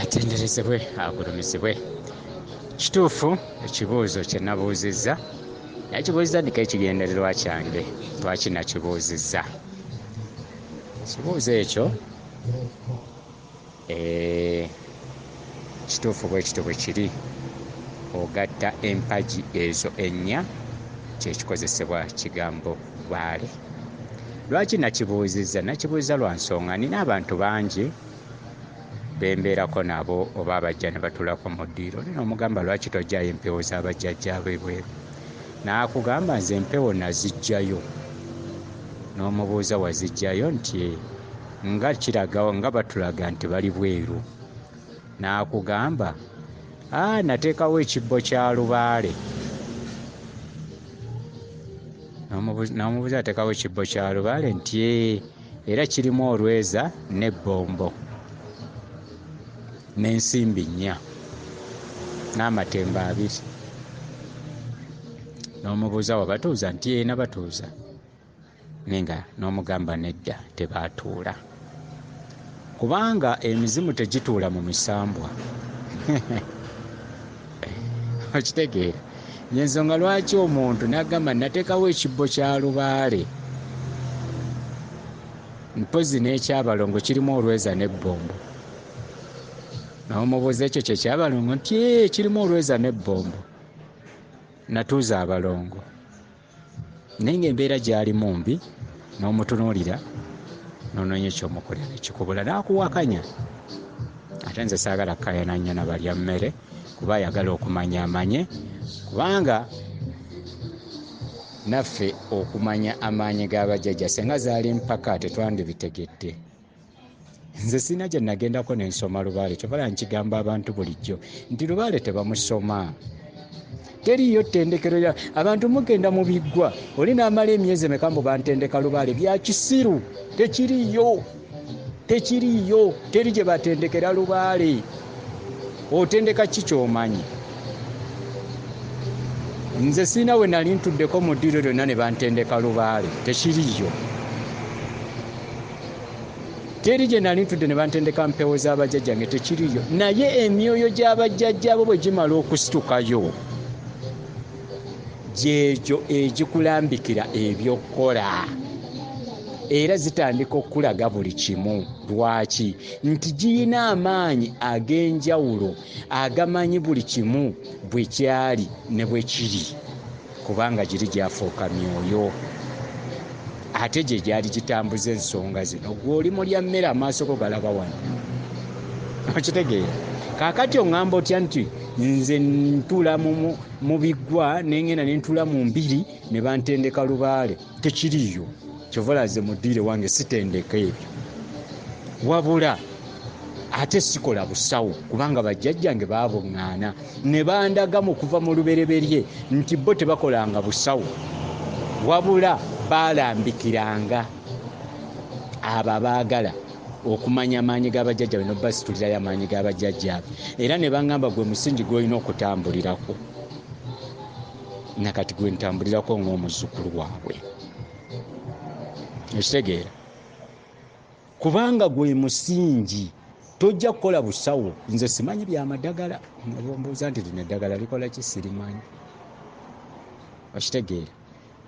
atenderezebwe agulumizibwe. Kituufu ekibuuzo kye nabuuzizza nakibuuziza ndika ekigendererwa kyange lwaki nakibuuzizza. Ekibuuzo ekyo kituufu bwe kito bwe kiri ogatta empagi ezo ennya kyekikozesebwa kigambo Lubaale. Lwaki nakibuuzizza? Nakibuuziza lwa nsonga nina abantu bangi bembeerako nabo oba abajja ne batuulako mu ddiiro. Nina omugamba lwaki tojjayo empewo z'abajjajjaabe ebweru? N'akugamba nze empewo nazijjayo. N'omubuuza wazijjayo nti nga kiragawo nga batulaga nti bali bweru. N'akugamba nateekawo ekibbo kya Lubaale. N'omubuuza ateekawo ekibbo kya Lubaale nti era kirimu olweza n'ebbombo n'ensimbi nnya n'amatembe 2. N'omubuuza wabatuuza nti nabatuuza. Nenga n'omugamba nedda tebaatuula. Kubanga emizimu tegituula mu misambwa. Okitegeera? Y'ensonga lwaki omuntu n'agamba nateekawo ekibbo kya Lubaale. Mpozi n'ekyabalongo kirimu olweza n'ebbombo. N'omubuuza ekyo kyekyabalongo nti kirimu olweza n'ebbombo. Natuuza abalongo. Naye ng'embeera gy'alimu mbi n'omutunuulira n'onoonya ekyomukolera ekikubula n'akuwakanya. Ate nze saagala kkayananya na balya mmere kuba ayagala okumanya amanye, kubanga naffe okumanya amaanyi g'abajjajja senga zaali mpaka tetwandibitegedde. Nze sina gye nagendako n'ensoma Lubaale. Kyobala nkigamba abantu bulijjo nti Lubaale tebamusoma. Teriyo ttendekero ya abantu mugenda mu biggwa oli n'amala emyezi emeka mbu bantendeka Lubaale bya kisiru. Tekiriyo teri gye batendekera Lubaale. Otendeka ki ky'omanyi? Nze siina we nali ntuddeko mu ddiiro lyonna ne bantendeka Lubaale. Tekiriyo. Teri gye nali ntudde ne bantendeka mpewo z'abajjajjange. Tekiriyo. Naye emyoyo gy'abajjajjaabo bwe gimala okusitukayo gyegyo egikulambikira ebyokkola. Era zitandika okulaga buli kimu. Lwaki? Nti giyina amaanyi ag'enjawulo agamanyi buli kimu bwe kyali ne bwe kiri, kubanga giri gyafuuka myoyo. Ate gye gyali gitambuza ensonga zino. Gwe oli mulya mmere amaaso go galaba wano. Okitegeera? Kaakati oŋŋamba otya nti nze ntuula mu biggwa nengenda ne ntuula mu mbiri ne bantendeka Lubaale? Tekiriyo. Kyovalaze mu ddiire wange sitendeka ebyo. Wabula ate sikola busawo kubanga bajjajjange baabuŋŋaana ne bandaga mu kuva mu lubereberye nti bo tebakolanga busawo, wabula baalambikiranga abo abaagala okumanya amaanyi g'abajjajja bino basitulirayo amaanyi g'abajjajjaabe. Era ne baŋŋamba gwe musingi gw'olina okutambulirako. Nakati gwe ntambulirako ng'omuzzukulu waabwe. Ekitegeera? Kubanga gwe musingi tojja kukola busawo. Nze simanyi by'amadagala. Mbuuza nti lino eddagala likola ki? Sirimanyi. Okitegeera?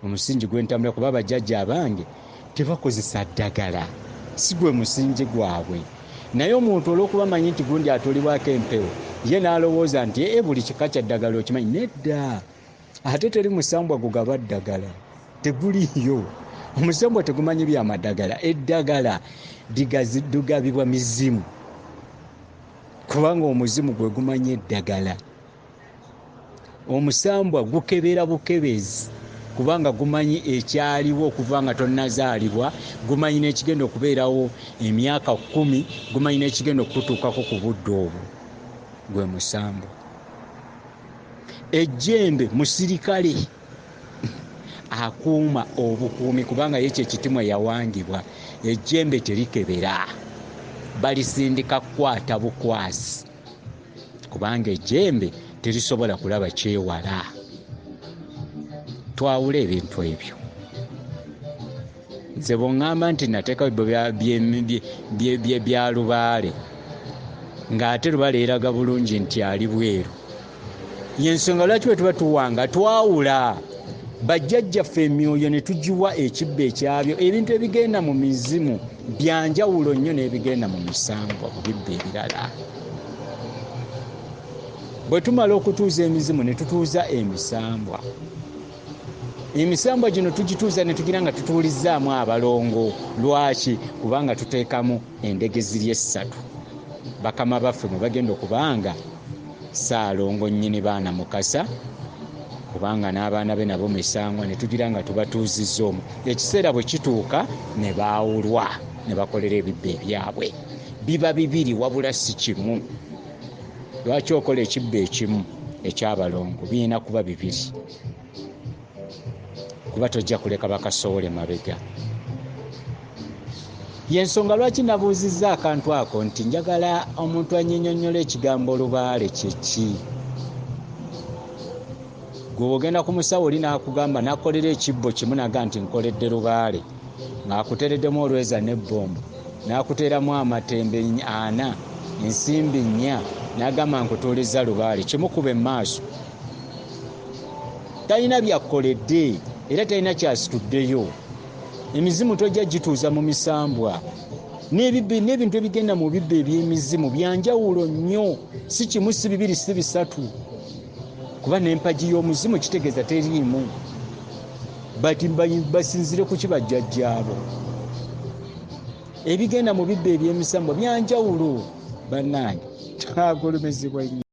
Omusingi gwe ntambulira kuba abajjajja abange tebakozesa ddagala. Si gwe musingi gwabwe. Naye omuntu olw'okubamanyi nti gundi atulibwako empewo ye n'alowooza nti buli kika kya ddagala okimanyi. Nedda. Ate teri musambwa gugaba ddagala. Teguliyo. Omusambwa tegumanyi by'amadagala. Eddagala ligabibwa mizimu, kubanga omuzimu gwe gumanyi eddagala. Omusambwa gukebera bukebezi kubanga gumanyi ekyaliwo okuva nga tonnazaalibwa, gumanyi n'ekigenda okubeerawo emyaka 10, gumanyi n'ekigenda okutuukako ku budde obwo. Gwe musambwa. Ejjembe musirikale akuuma obukuumi kubanga ye kyekitimwa yawangibwa. Ejjembe terikebera, balisindika kukwata bukwasi kubanga ejjembe terisobola kulaba kyewala. Twawula ebintu ebyo. Nze bw'oŋŋamba nti nateekawo bya Lubaale ng'ate Lubaale eraga bulungi nti ali bweru. Yensonga lwaki bwe tuba tuwanga twawula bajjajjaffe emyoyo ne tugiwa ekibba ekyabyo. Ebintu ebigenda mu mizimu byanjawulo nnyo n'ebigenda mu misango mu bibba ebirala. Bwe tumala okutuuza emizimu ne tutuuza emisambwa. Emisambwa gino tugituuza ne tugira nga tutuulizzaamu abalongo. Lwaki? Kubanga tuteekamu endege ziri 3. Bakama baffe mwe bagenda okubanga Ssaalongo nnyini baana mukasa, kubanga n'abaana be nabo misangwa ne tugira nga tubatuuzizza omwo. Ekiseera bwe kituuka ne baawulwa ne bakolera ebibba ebyabwe. Biba bibiri wabula si kimu. Lwaki okola ekibba ekimu eky'abalongo? Birina kuba bibiri, kuba tojja kuleka bakasoole mabega. Yensonga lwaki nabuuzizza akantu ako nti njagala omuntu annyinnyonnyola ekigambo Lubaale Kyekyi. Gwe ogenda ku musawo oli n'akugamba n'akolera ekibbo kimu naga nti nkoledde Lubaale, ng'akuteereddemu olweza n'ebbombo, n'akuteeramu amatembe 4, ensimbi 4, n'agamba nkutuulizza Lubaale, kimukuba emmaaso. Talina byakkoledde era talina kyasituddeyo. Emizimu tojja gituuza mu misambwa. N'ebintu ebigenda mu bibba eby'emizimu byanjawulo nnyo, si kimu si bibiri si bisatu. Kuba n'empagi y'omuzimu kitegeeza teriimu. Basinzire ku kibajjajjaabo. Ebigenda mu bibba eby'emisambwa byanjawulo. Bannange twagulumizibwa nnyo.